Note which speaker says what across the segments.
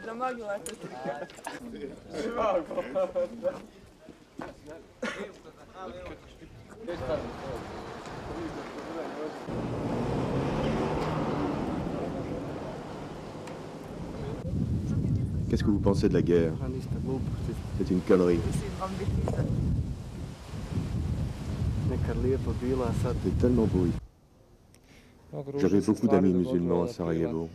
Speaker 1: Namagila se slika.
Speaker 2: Qu'est-ce que vous pensez de la guerre? C'est une connerie. C'est tellement beau. J'avais beaucoup d'amis musulmans à Sarajevo.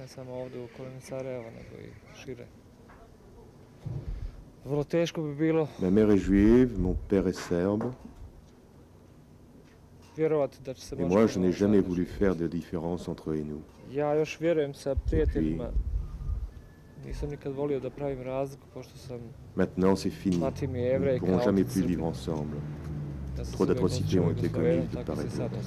Speaker 2: Ma mère est juive, mon père est serbe. Et moi, je n'ai jamais voulu faire de différence entre eux et nous. Et puis, maintenant, c'est fini. Nous ne pourrons jamais plus vivre ensemble. Trop d'atrocités ont été commises de part et d'autre.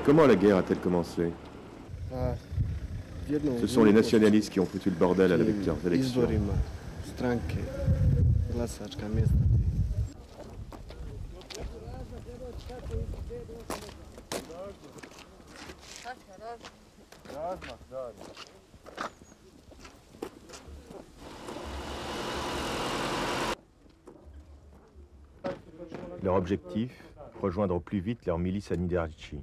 Speaker 2: Comment la guerre a-t-elle commencé? Ce sont les nationalistes qui ont foutu le bordel à leurs élections.
Speaker 3: Leur objectif, rejoindre au plus vite leur milice à Nidraci,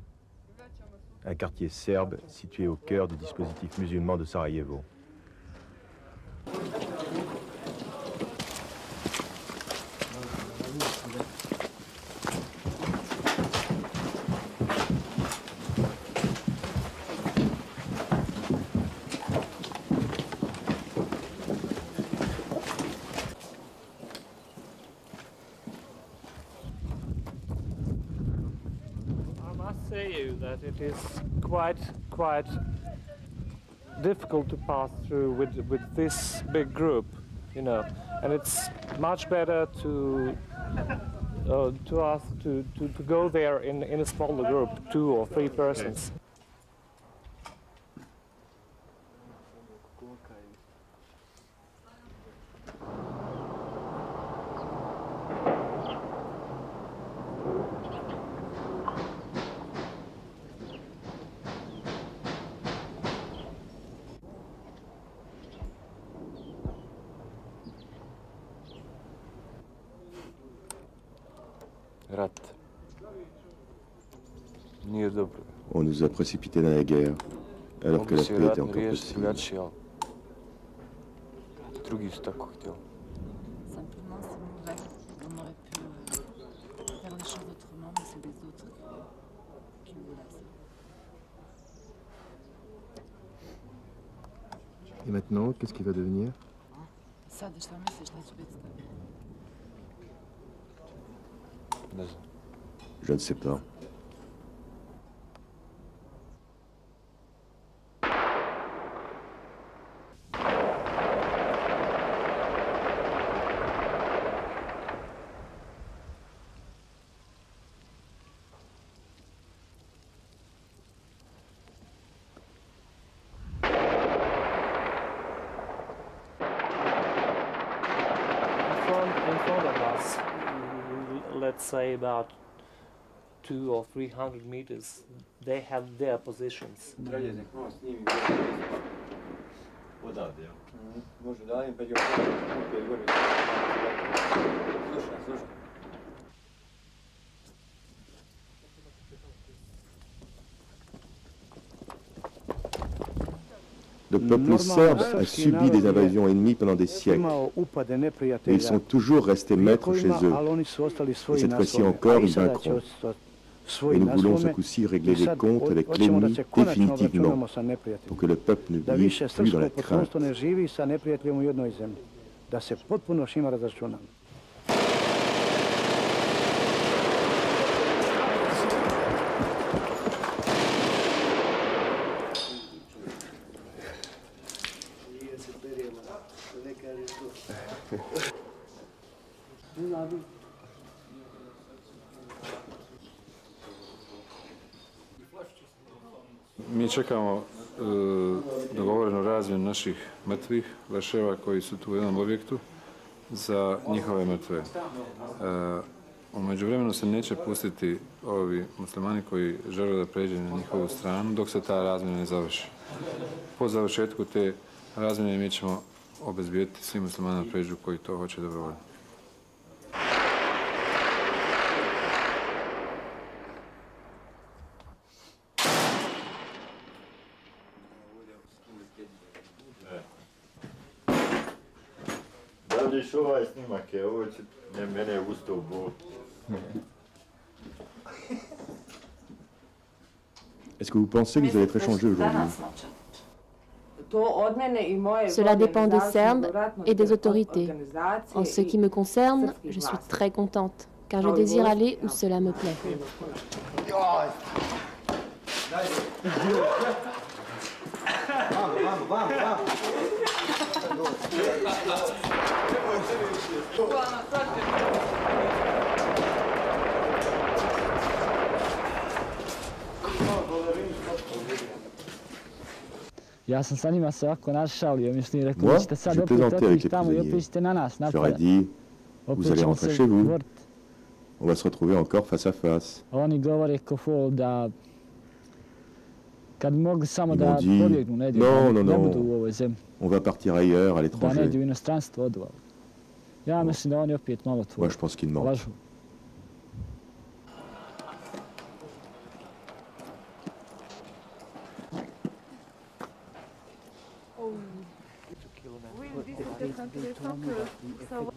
Speaker 3: un quartier serbe situé au cœur du dispositif musulman de Sarajevo.
Speaker 4: That it is quite difficult to pass through with this big group, you know, and it's much better to us to go there in a smaller group, 2 or 3 persons.
Speaker 2: On nous a précipités dans la guerre, alors que la paix était encore possible.
Speaker 5: Simplement, c'est mauvais. On aurait pu faire les choses autrement, mais c'est les autres qui voulaient ça.
Speaker 2: Et maintenant, qu'est-ce qui va devenir?
Speaker 5: Sad, šta misliš da će biti s tobom?
Speaker 2: Je ne sais pas.
Speaker 4: In front of us, let's say about 200 or 300 meters, they have their positions.
Speaker 2: Le peuple serbe a subi des invasions ennemies pendant des siècles. Et ils sont toujours restés maîtres chez eux. Et cette fois-ci encore, ils vaincront. Et nous voulons ce coup-ci régler les comptes avec l'ennemi définitivement, pour que le peuple ne vive plus dans la crainte.
Speaker 6: Mi čekamo dogovorenu razmjenu naših mrtvih leševa koji su tu u jednom objektu za njihove mrtve. U međuvremenu se neće pustiti ovi muslimani koji žele da pređe na njihovu stranu dok se ta razmjena ne završi. Po završetku te razmjene mi ćemo obezbijediti svim muslimanima da pređu koji to hoće dobrovoljno.
Speaker 7: Vidiš ovaj snimak je, ovo će mene ustao u bol.
Speaker 2: Est-ce que vous pensez que vous allez être échangé aujourd'hui?
Speaker 8: Cela dépend des Serbes et des autorités. En ce qui me concerne, je suis très contente, car je désire aller où cela me plaît.
Speaker 9: Ja sam sa njima se ovako našalio, mislim, rekli
Speaker 2: Moi,
Speaker 9: ćete sad
Speaker 2: je
Speaker 9: opet
Speaker 2: plaisantais avec
Speaker 9: otići
Speaker 2: les
Speaker 9: tamo i opet
Speaker 2: prisonniers.
Speaker 9: ćete na nas
Speaker 2: Je leur ai
Speaker 9: napadati.
Speaker 2: dit, vous
Speaker 9: Opet
Speaker 2: allez
Speaker 9: ćemo
Speaker 2: rentrer
Speaker 9: se
Speaker 2: chez vous,
Speaker 9: boriti.
Speaker 2: on va se retrouver encore face à face.
Speaker 9: Oni govore ko fol da kad mogu samo
Speaker 2: Ils
Speaker 9: da
Speaker 2: m'ont dit,
Speaker 9: pobjegnu negdje,
Speaker 2: non,
Speaker 9: da
Speaker 2: non,
Speaker 9: ne
Speaker 2: non.
Speaker 9: budu u ovoj zemlji,
Speaker 2: On va partir ailleurs, à
Speaker 9: da
Speaker 2: l'étranger.
Speaker 9: negdje u inostranstvo odu. Ja mislim da oni opet malo
Speaker 2: Moi,
Speaker 9: to
Speaker 2: je pense qu'ils mentent.
Speaker 9: lažu.
Speaker 1: Oui, il dit que c'est peut-être intéressant que ça va.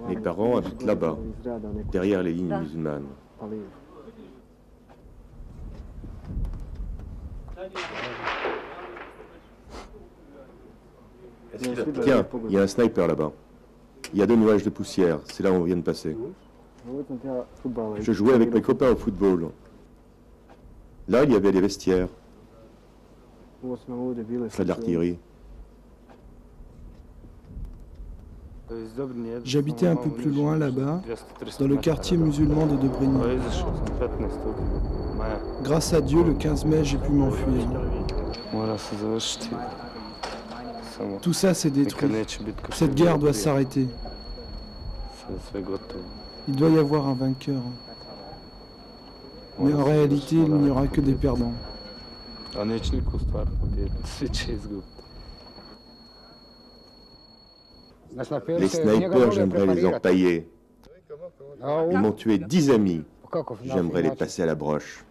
Speaker 2: Mes parents habitent là-bas, derrière les lignes musulmanes. Tiens, il y a un sniper là-bas. Il y a 2 nuages de poussière, c'est là où on vient de passer. Je jouais avec mes copains au football. Là, il y avait des vestiaires. C'est de l'artillerie.
Speaker 10: J'habitais un peu plus loin là-bas, dans le quartier musulman de Dobrini. Grâce à Dieu, le 15 mai, j'ai pu m'enfuir. Tout ça s'est détruit. Cette guerre doit s'arrêter. Il doit y avoir un vainqueur. Mais en réalité, il n'y aura que des perdants.
Speaker 2: Les snipers, j'aimerais les empailler. Ils m'ont tué 10 amis. J'aimerais les passer à la broche.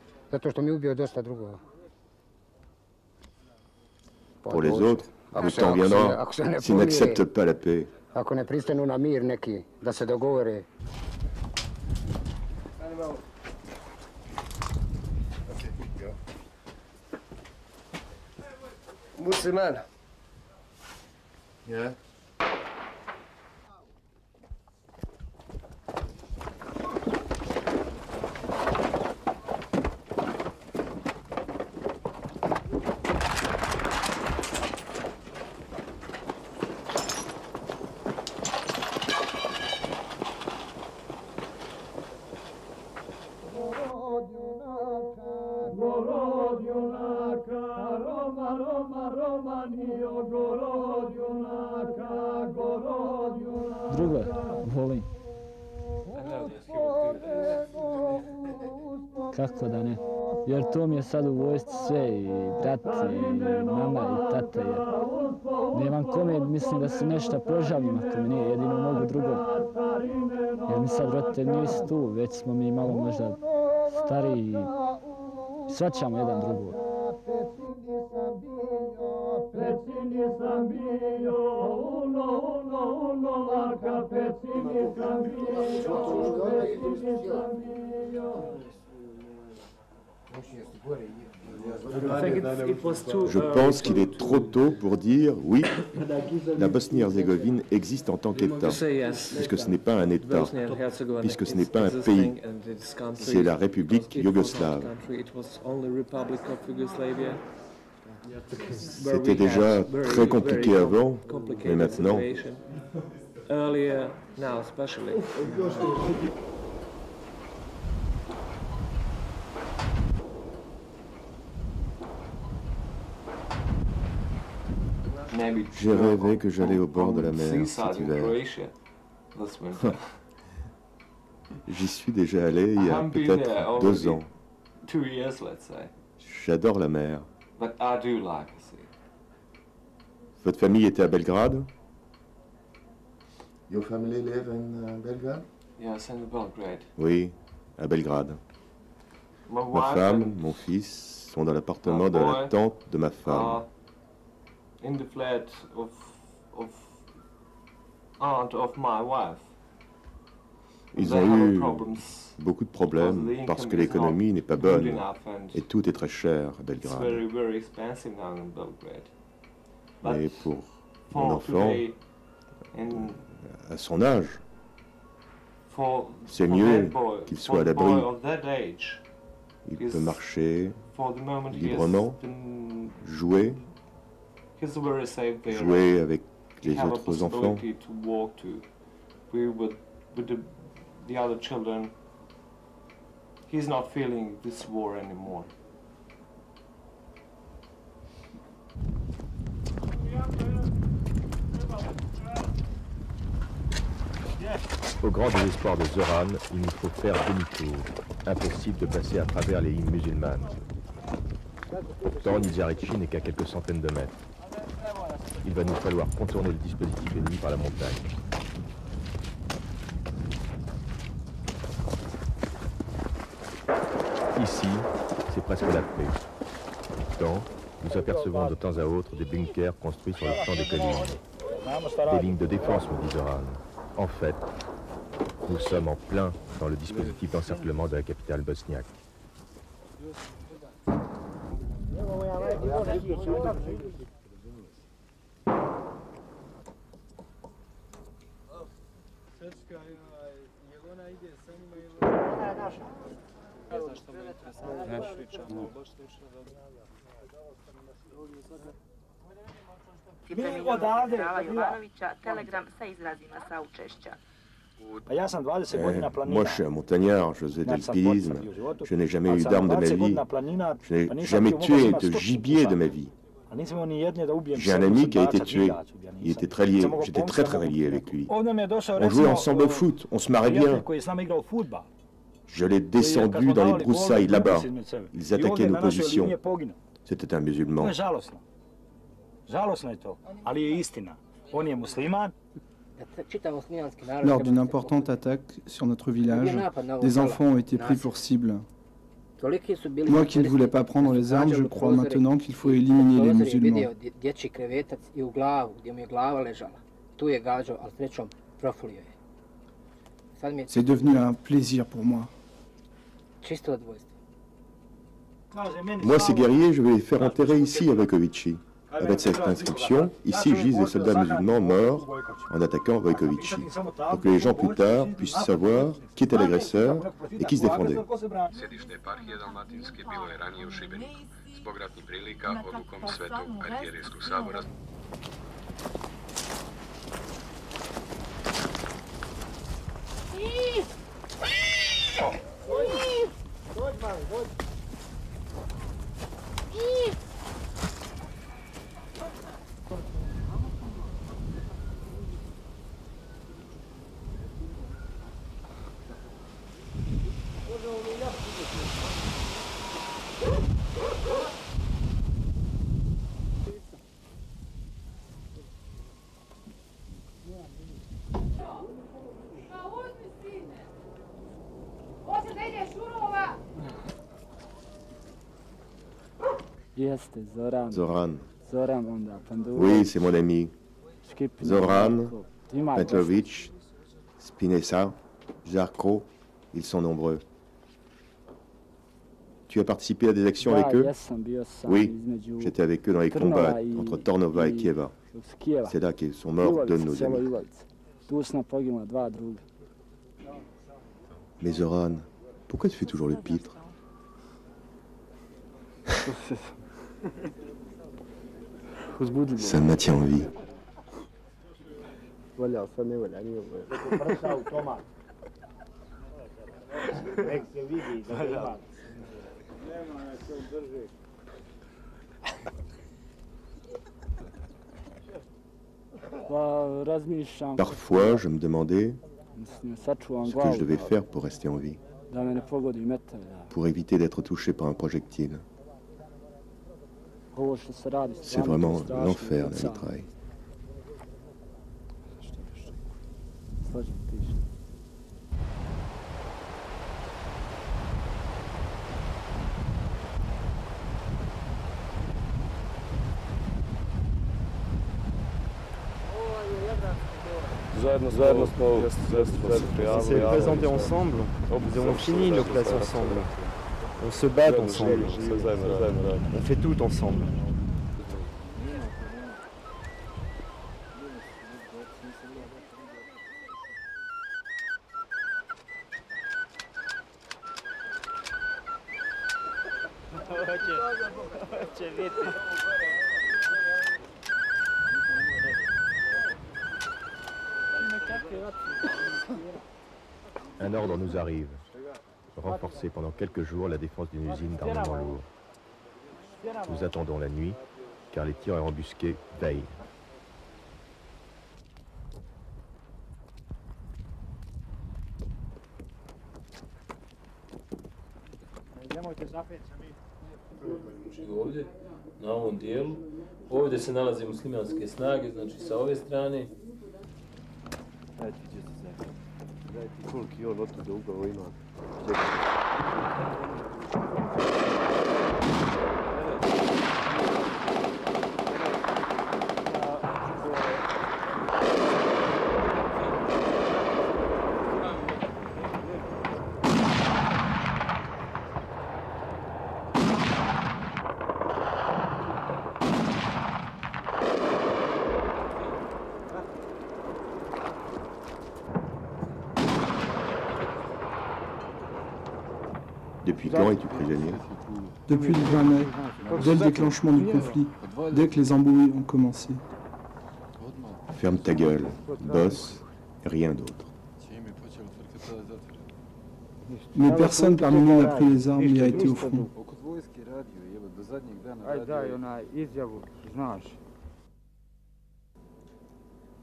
Speaker 2: Pour les autres, le temps viendra s'ils n'acceptent pas la paix.
Speaker 11: Musliman. Yeah.
Speaker 9: Drugo, volim. Kako da ne? Jer to mi je sad u vojsci sve, i brat, i mama, i tata, jer nemam kome, mislim da se nešto požalim ako mi nije, jedino mogu drugom. Jer mi sad roditelji nisu tu, već smo mi malo možda stariji i shvaćamo jedan drugog.
Speaker 2: Je pense qu'il est trop tôt pour dire oui, la Bosnie-Herzégovine existe en tant qu'État, puisque ce n'est pas un État, puisque ce n'est pas un pays, c'est la République yougoslave. C'était déjà très compliqué avant, mais maintenant... J'ai rêvé que j'allais au bord de la mer cet hiver. J'y suis déjà allé il y a peut-être 2 ans. J'adore la mer. Votre famille était à Belgrade?
Speaker 11: Your family live in Belgrade?
Speaker 12: Yes, in Belgrade.
Speaker 2: Oui, à Belgrade. Ma femme, mon fils sont dans l'appartement de la tante de ma femme.
Speaker 12: In the flat of aunt of my wife.
Speaker 2: Ils ont eu beaucoup de problèmes parce que l'économie n'est pas bonne et tout est très cher à Belgrade. Mais pour mon enfant, à son âge, c'est mieux qu'il soit à l'abri. Il peut marcher librement, jouer avec les autres enfants.
Speaker 12: The other children, he's not feeling this war anymore.
Speaker 3: Au grand désespoir de Zoran, il nous faut faire demi-tour. Impossible de passer à travers les lignes musulmanes. Pourtant, Nizarichi n'est qu'à quelques centaines de mètres. Il va nous falloir contourner le dispositif ennemi par la montagne. Ici, c'est presque la paix. Pourtant, nous apercevons de temps à autre des bunkers construits sur le flanc des collines. Des lignes de défense, me dit Zoran. En fait, nous sommes en plein dans le dispositif d'encerclement de la capitale bosniaque.
Speaker 2: Moi, je suis un montagnard, je faisais de l'alpinisme, je n'ai jamais eu d'arme de ma vie, je n'ai jamais tué de gibier de ma vie. J'ai un ami qui a été tué, il était très lié, j'étais très lié avec lui. On jouait ensemble au foot, on se marrait bien. Je l'ai descendu dans les broussailles là-bas, ils attaquaient nos positions. C'était un musulman.
Speaker 10: Lors d'une importante attaque sur notre village, des enfants ont été pris pour cible. Moi qui ne voulais pas prendre les armes, je crois maintenant qu'il faut éliminer les musulmans. C'est devenu un plaisir pour moi.
Speaker 2: Moi, ces guerriers, je vais les faire enterrer ici à Vojkovići. Avec cette inscription, ici gisent des soldats musulmans morts en attaquant Vojkovići, pour que les gens plus tard puissent savoir qui était l'agresseur et qui se défendait.
Speaker 13: Sedište eparhije Dalmatinske bilo je ranije u Šibeniku. Zbog ratnih prilika, odlukom Svetog arhijerijskog sabora.
Speaker 2: Zoran. Oui, c'est mon ami. Zoran, Petlovic, Spinessa, Zarko, ils sont nombreux. Tu as participé à des actions avec eux? Oui, j'étais avec eux dans les combats entre Tornova et Kieva. C'est là qu'ils sont morts deux de nos amis. Mais Zoran, pourquoi tu fais toujours le pitre? Ça me maintient en vie. Parfois, je me demandais ce que je devais faire pour rester en vie, pour éviter d'être touché par un projectile. C'est vraiment l'enfer, la mitraille.
Speaker 14: On s'est présenté ensemble, nous avons fini nos classes ensemble. On se bat ensemble, on fait tout ensemble.
Speaker 3: Un ordre nous arrive. Renforcer pendant quelques jours la défense d'une usine d'armement lourd. Nous attendons la nuit, car les tireurs embusqués veillent.
Speaker 15: Ovdje, na ovom dijelu, ovdje se nalaze muslimanske snage, znači sa ove strane.
Speaker 14: Gledajte koliki on otuda ugao ima.
Speaker 2: Depuis quand es-tu prisonnier?
Speaker 10: Depuis le 20 mai, dès le déclenchement du conflit, dès que les embrouilles ont commencé.
Speaker 2: Ferme ta gueule, bosse, rien d'autre.
Speaker 10: Mais personne parmi nous n'a pris les armes et a été au front.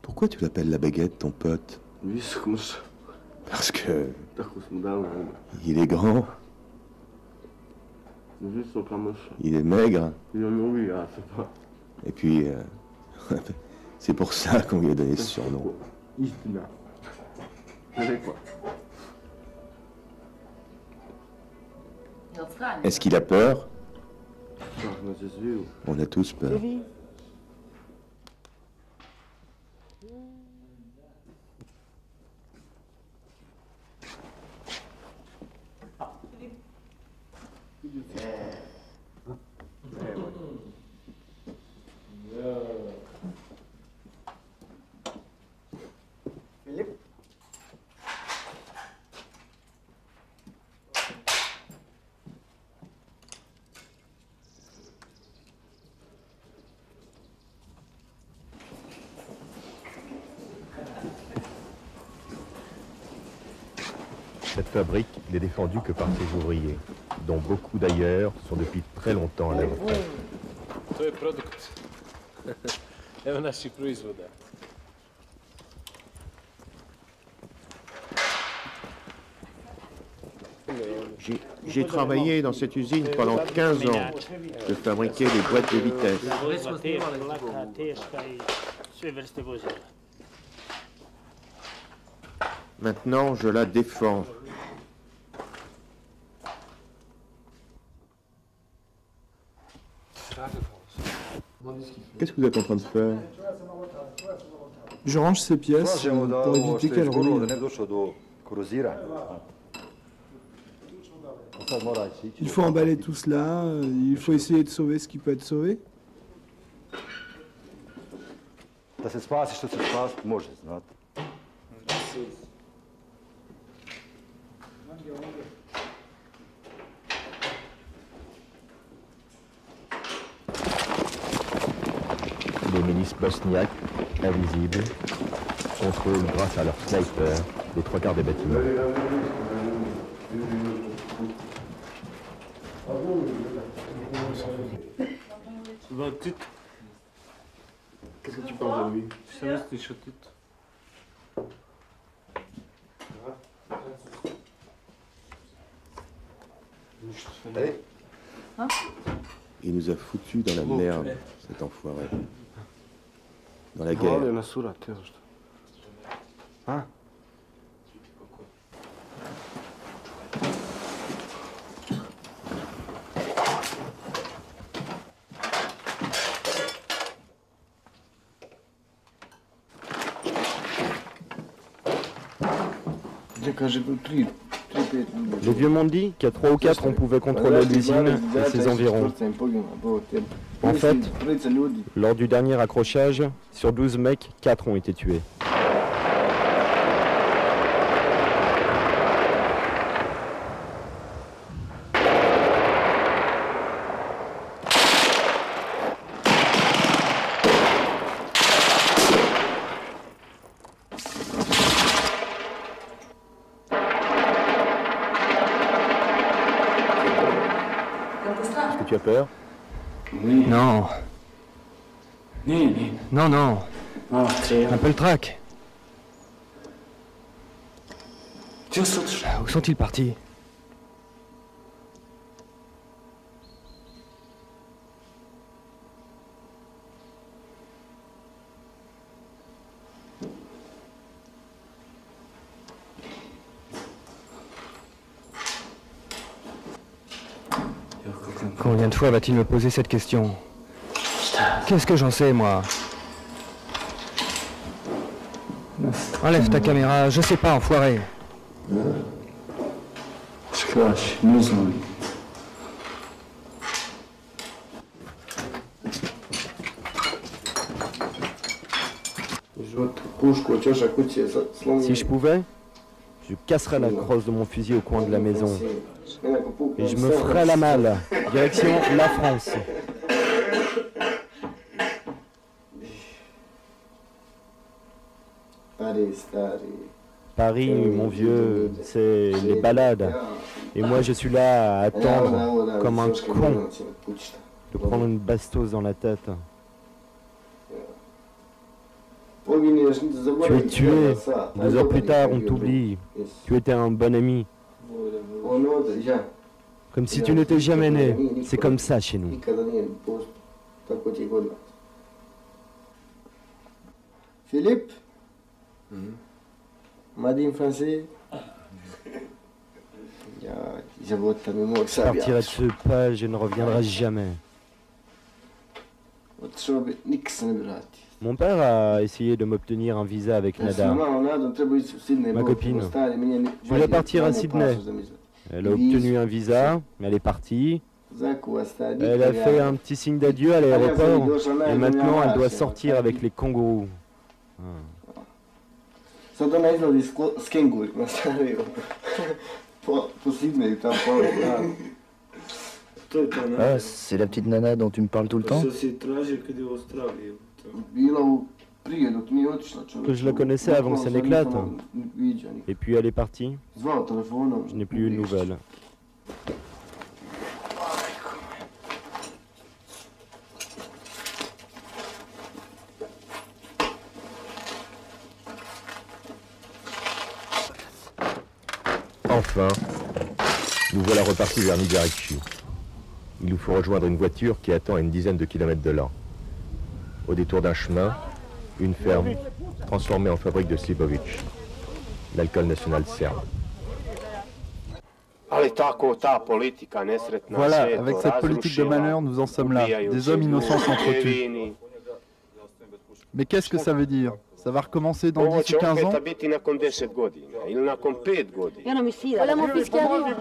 Speaker 2: Pourquoi tu l'appelles la baguette, ton pote? Parce que... il est grand. Il est maigre. Et puis, c'est pour ça qu'on lui a donné ce surnom. Est-ce qu'il a peur? On a tous peur.
Speaker 3: Cette fabrique n'est défendue que par ses ouvriers, dont beaucoup d'ailleurs sont depuis très longtemps à la retraite.
Speaker 15: To je produkt. Evo naših proizvoda.
Speaker 16: J'ai travaillé dans cette usine pendant 15 ans. Je fabriquais des boîtes de vitesse. Maintenant, je la défends.
Speaker 2: Qu'est-ce que vous êtes en train de faire?
Speaker 10: Je range ces pièces pour éviter qu'elles rouillent. Il faut emballer tout cela, il faut essayer de sauver ce qui peut être sauvé.
Speaker 17: Da se spasi što se spasiti može, znate.
Speaker 3: Les milices bosniaques, invisibles, contrôlent grâce à leurs snipers les 3/4 des bâtiments.
Speaker 12: Qu'est-ce que tu penses de lui?
Speaker 2: Il nous a foutus dans la merde, cet enfoiré. Dans la guerre.
Speaker 12: Hein?
Speaker 14: Les vieux m'ont dit qu'à 3 ou 4 on pouvait contrôler l'usine et ses environs. En fait, lors du dernier accrochage, sur 12 mecs, 4 ont été tués.
Speaker 3: Tu as peur?
Speaker 14: Non. Non, non. Un peu le trac. Où sont-ils partis? Combien de fois va-t-il me poser cette question? Qu'est-ce que j'en sais, moi? Enlève ta caméra, je sais pas, enfoiré. Si je pouvais, je casserais la crosse de mon fusil au coin de la maison. Et je me ferais la malle. Direction la France. Paris, mon vieux, c'est les balades. Et moi, je suis là à attendre, comme un con, de prendre une bastos dans la tête. Tu es tué. 2 heures plus tard, on t'oublie. Tu étais un bon ami. Comme si tu n'étais jamais né. C'est comme ça chez nous.
Speaker 11: Philippe, m'a dit en français.
Speaker 14: Je partirai de ce pas, je ne reviendrai jamais. Mon père a essayé de m'obtenir un visa avec Nada, ma copine. Je voulais partir à Sydney. Elle a obtenu un visa, elle est partie. Elle a fait un petit signe d'adieu à l'aéroport et maintenant elle doit sortir avec les kangourous.
Speaker 18: Ah, c'est la petite nana dont tu me parles tout le temps?
Speaker 14: Que je la connaissais avant que ça n'éclate. Et puis elle est partie. Je n'ai plus eu de nouvelles.
Speaker 3: Enfin, nous voilà repartis vers Nigarichu. Il nous faut rejoindre une voiture qui attend à une dizaine de kilomètres de là. Au détour d'un chemin, une ferme transformée en fabrique de Slivovic, l'alcool national serbe.
Speaker 19: Voilà, avec cette politique de malheur, nous en sommes là. Des hommes innocents s'entretuent. Mais qu'est-ce que ça veut dire? Ça va recommencer dans 10 ou 15 ans?
Speaker 8: Voilà mon fils qui arrive.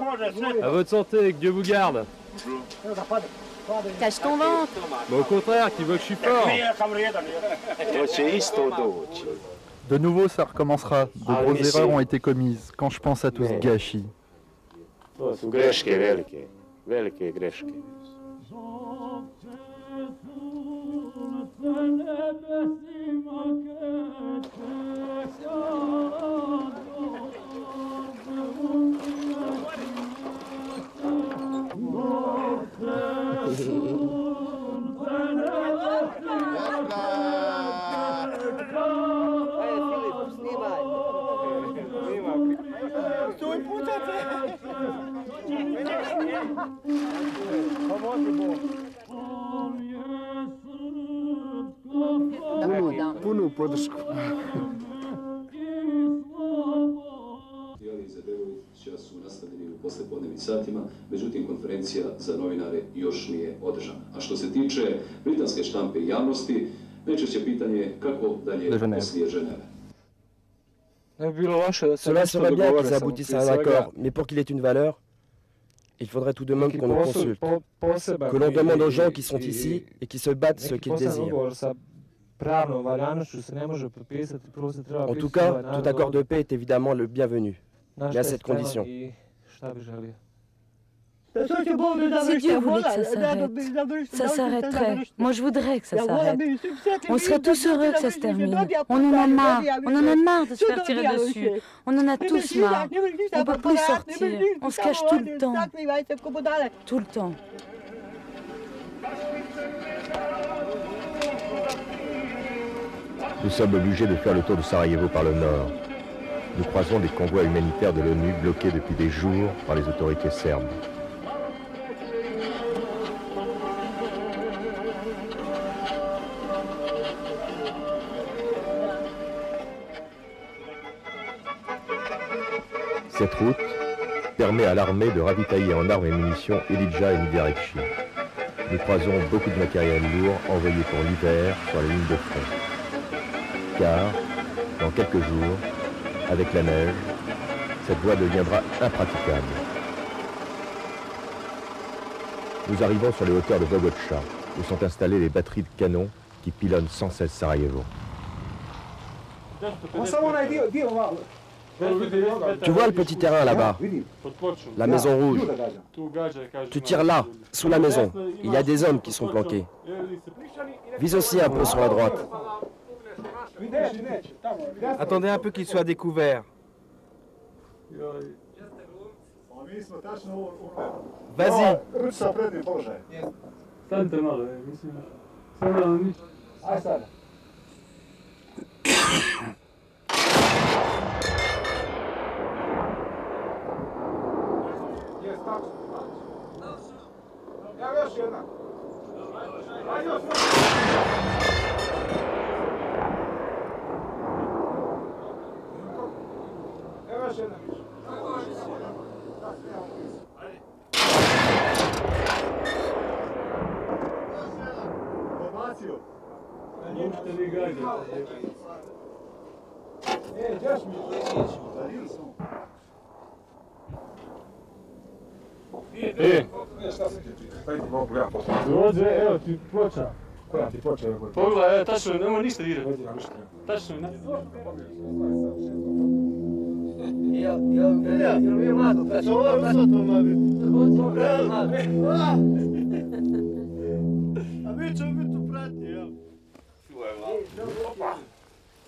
Speaker 4: À votre santé, que Dieu vous garde.
Speaker 8: Cache ton ventre.
Speaker 4: Mais au contraire, qui veut que je suis fort.
Speaker 19: De nouveau, ça recommencera. De grosses erreurs ont été commises. Quand je pense à tout ce gâchis.
Speaker 11: Punu podršku.
Speaker 20: Su nastavljeni u poslijepodnevnim satima, međutim konferencija za novinare još nije održana. A što se tiče britanske štampe i javnosti, najčešće pitanje je kako dalje poslije Ženeve.
Speaker 21: Cela serait bien qu'ils aboutissent à un accord, mais pour qu'il ait une valeur, il faudrait tout de même qu'on nous consulte, que l'on demande aux gens qui sont ici et qui se battent ce qu'ils désirent. En tout cas, tout accord de paix est évidemment le bienvenu, mais à cette condition.
Speaker 5: Si Dieu voulait que ça s'arrêterait. Moi, je voudrais que ça s'arrête. On serait tous heureux que ça se termine. On en a marre. On en a marre de se faire tirer dessus. On en a tous marre. On ne peut plus sortir. On se cache tout le temps. Tout le temps.
Speaker 3: Nous sommes obligés de faire le tour de Sarajevo par le nord. Nous croisons des convois humanitaires de l'ONU bloqués depuis des jours par les autorités serbes. Cette route permet à l'armée de ravitailler en armes et munitions Ilidja et Nidarekchi. Nous croisons beaucoup de matériel lourd envoyé pour l'hiver sur la ligne de front. Car, dans quelques jours, avec la neige, cette voie deviendra impraticable. Nous arrivons sur les hauteurs de Vogocha, où sont installées les batteries de canons qui pilonnent sans cesse Sarajevo.
Speaker 21: Tu vois le petit terrain là-bas, la maison rouge. Tu tires là, sous la maison. Il y a des hommes qui sont planqués. Vise aussi un peu sur la droite.
Speaker 22: Attendez un peu qu'il soit découvert. Vas-y.
Speaker 4: Dođe, evo ti ploča. Koja ti ploča? Pogledaj, tačno, nemoj ništa dirati. Tačno, ne?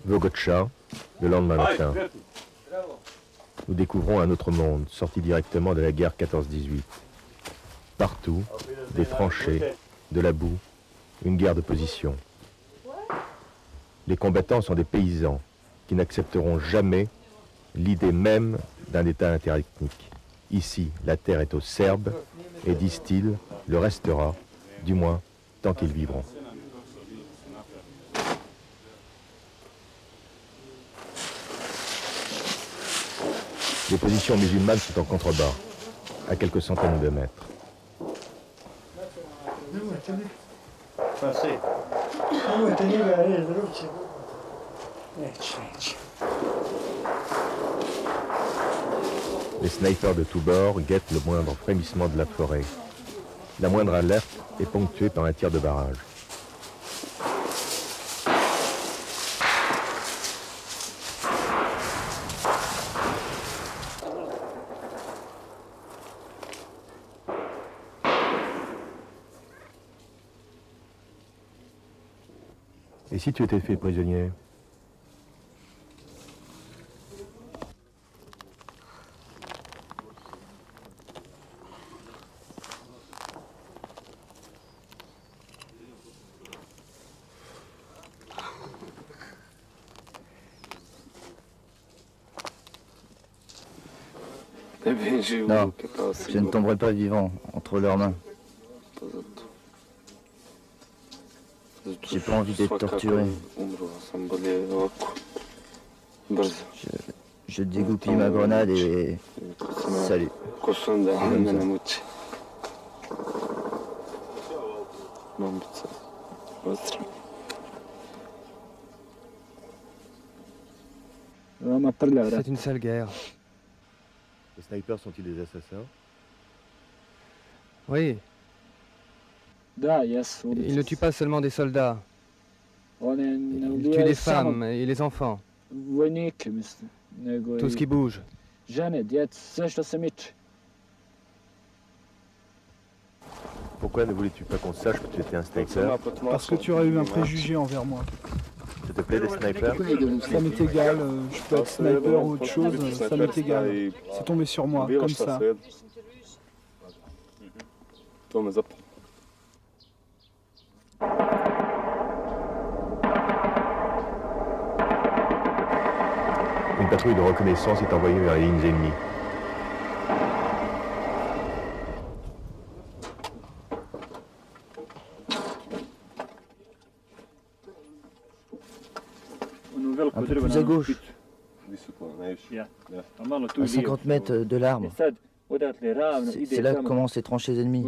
Speaker 3: Vogocha, le lendemain matin. Nous découvrons un autre monde, sorti directement de la guerre 14-18. Partout, des tranchées, de la boue, une guerre de position. Les combattants sont des paysans qui n'accepteront jamais l'idée même d'un État interethnique. Ici, la terre est aux Serbes et, disent-ils, le restera, du moins, tant qu'ils vivront. Les positions musulmanes sont en contrebas. à quelques centaines de mètres. Les snipers de tous bords guettent le moindre frémissement de la forêt. La moindre alerte est ponctuée par un tir de barrage. Et si tu étais fait prisonnier?
Speaker 18: Non, je ne tomberai pas vivant entre leurs mains. J'ai pas envie d'être torturé. Je dégoupille ma grenade et... Salut.
Speaker 22: C'est une sale guerre.
Speaker 3: Les snipers sont-ils des assassins?
Speaker 22: Oui. Ils ne tuent pas seulement des soldats. Ils tuent les femmes et les enfants. Tout ce qui bouge.
Speaker 3: Pourquoi ne voulais-tu pas qu'on sache que tu étais un sniper?
Speaker 10: Parce que tu aurais eu un préjugé envers moi.
Speaker 3: Ça te plaît les snipers?
Speaker 10: Ça m'est égal, je peux être sniper ou autre chose, ça m'est égal. C'est tombé sur moi, comme ça.
Speaker 3: Une patrouille de reconnaissance est envoyée vers les lignes ennemies.
Speaker 18: Un peu plus à gauche. À 50 mètres de l'arbre. C'est là que commencent les tranchées ennemies.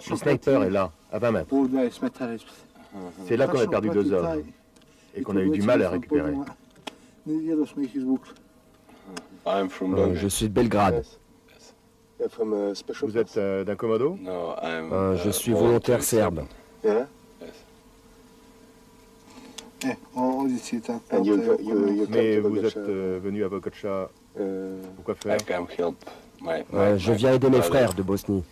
Speaker 3: Le sniper est là, à 20 mètres. C'est là qu'on a perdu 2 hommes et qu'on a eu du mal à récupérer.
Speaker 18: Je suis de Belgrade.
Speaker 3: Vous êtes d'un commando?
Speaker 18: Je suis volontaire serbe.
Speaker 3: Mais vous êtes venu à Bokocha pour quoi faire?
Speaker 18: Je viens aider mes frères de Bosnie.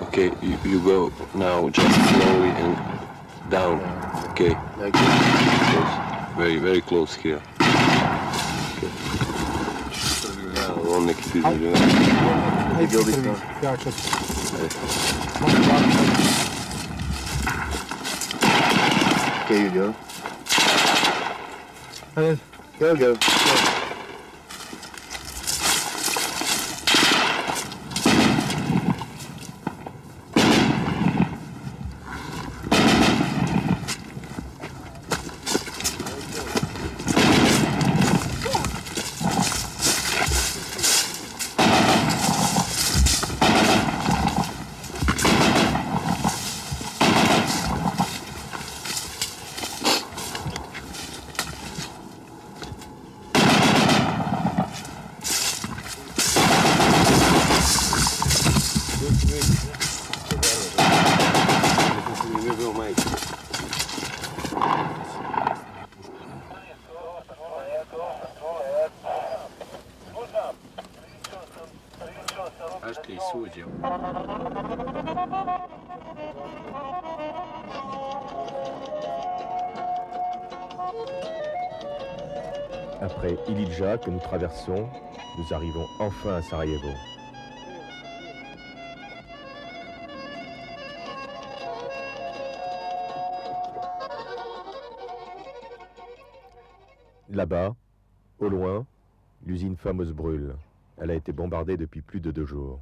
Speaker 13: Okay, you go now just slowly and down. Okay. Very, very close here. Okay. On neki ti između.
Speaker 3: Okay, you go. Go. Après Ilidja que nous traversons, nous arrivons enfin à Sarajevo. Là-bas, au loin, l'usine fameuse brûle. Elle a été bombardée depuis plus de 2 jours.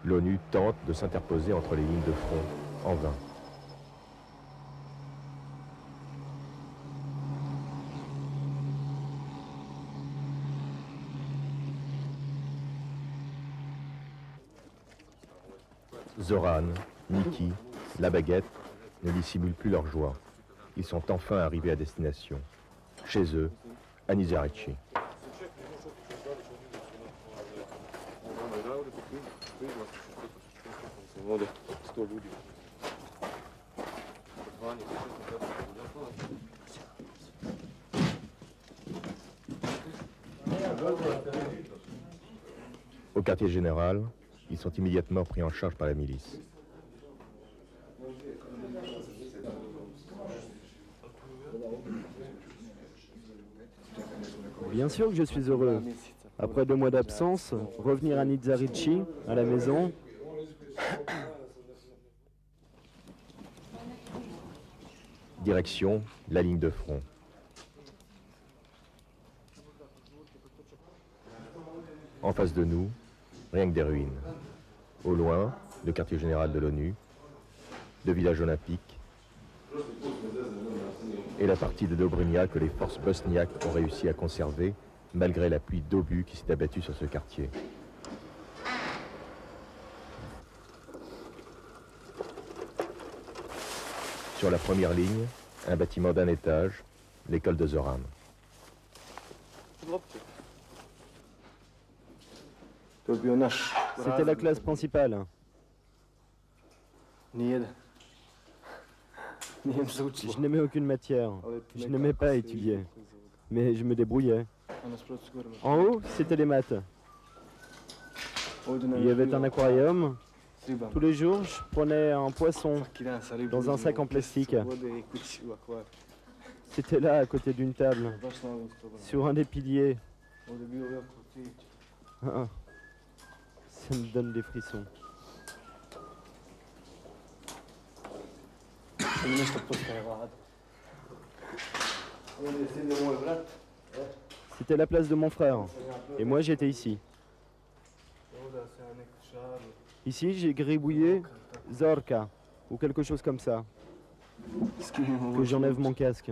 Speaker 3: L'ONU tente de s'interposer entre les lignes de front, en vain. Zoran, Niki, la baguette ne dissimulent plus leur joie. Ils sont enfin arrivés à destination. Chez eux, à Nizarici. Au quartier général, ils sont immédiatement pris en charge par la milice.
Speaker 22: Bien sûr que je suis heureux. Après 2 mois d'absence, revenir à Nizarici, à la maison.
Speaker 3: Direction, la ligne de front. En face de nous, rien que des ruines. Au loin, le quartier général de l'ONU, 2 villages olympiques, et la partie de Dobrinja que les forces bosniaques ont réussi à conserver, malgré la pluie d'obus qui s'est abattue sur ce quartier. Sur la première ligne, un bâtiment d'1 étage, l'école de Zoran.
Speaker 22: C'était la classe principale. Je n'aimais aucune matière. Je n'aimais pas étudier. Mais je me débrouillais. En haut, c'était les maths. Il y avait un aquarium. Tous les jours, je prenais un poisson dans un sac en plastique. C'était là, à côté d'une table, sur un des piliers. Ah, ça me donne des frissons. C'était la place de mon frère. Et moi, j'étais ici. Ici, j'ai gribouillé Zorka, ou quelque chose comme ça. Que j'enlève mon casque.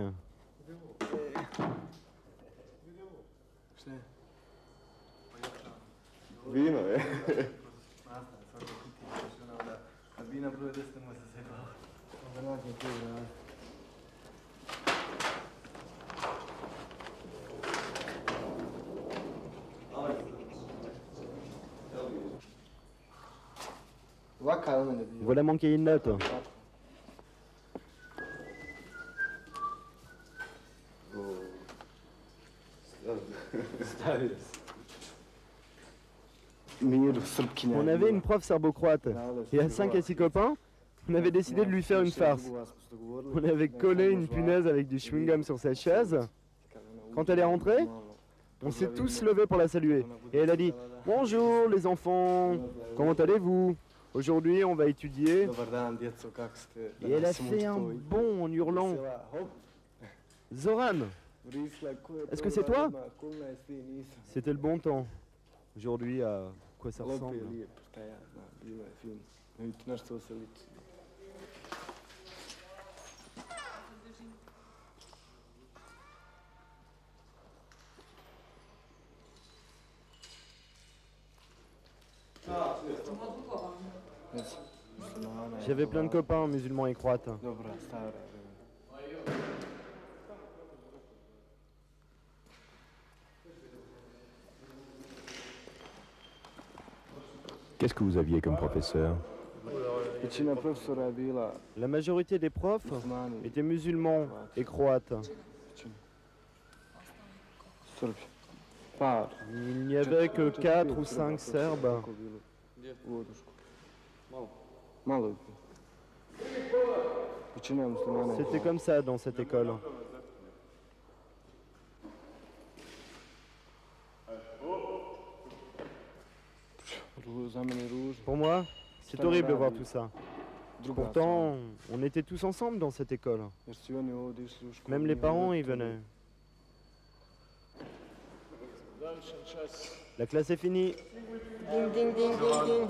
Speaker 22: Voilà mon cahier de notes. On avait une prof serbo-croate et à 5 à 6 copains, on avait décidé de lui faire une farce. On avait collé une punaise avec du chewing-gum sur sa chaise. Quand elle est rentrée, on s'est tous levés pour la saluer. Et elle a dit « Bonjour les enfants, comment allez-vous ? Aujourd'hui, on va étudier. » Et elle a fait un bond en hurlant « Zoran, est-ce que c'est toi ?» C'était le bon temps. Aujourd'hui, à quoi ça ressemble? J'avais plein de copains musulmans et croates.
Speaker 3: Qu'est-ce que vous aviez comme professeur?
Speaker 22: La majorité des profs étaient musulmans et croates. Il n'y avait que 4 ou 5 Serbes. C'était comme ça dans cette école. Pour moi, c'est horrible de voir tout ça. Pourtant, on était tous ensemble dans cette école. Même les parents y venaient. La classe est finie.
Speaker 11: Ding, ding, ding, ding, ding.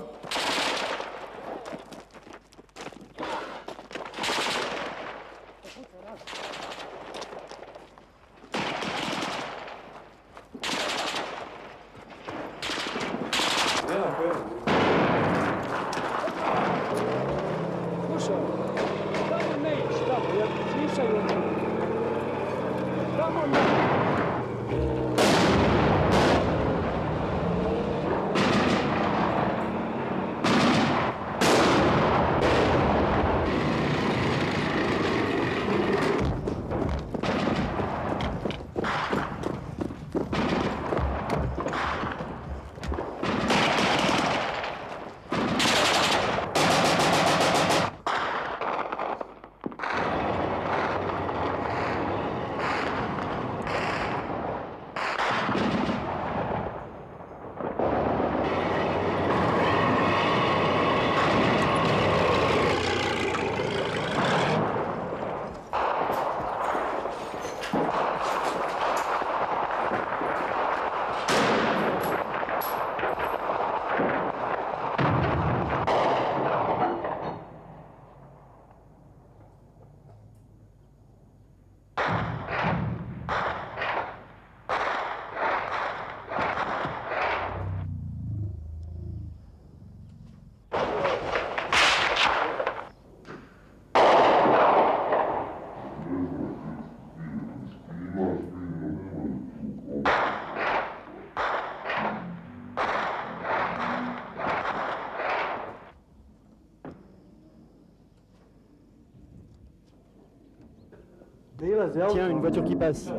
Speaker 22: Tiens, une voiture qui passe.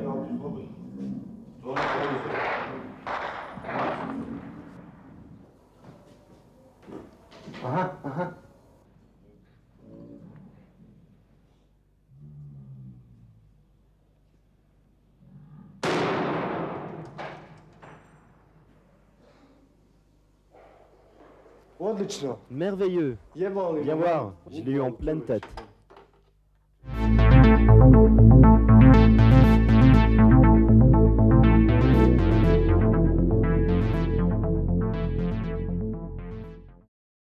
Speaker 22: Merveilleux. Viens voir, je l'ai eu en pleine tête.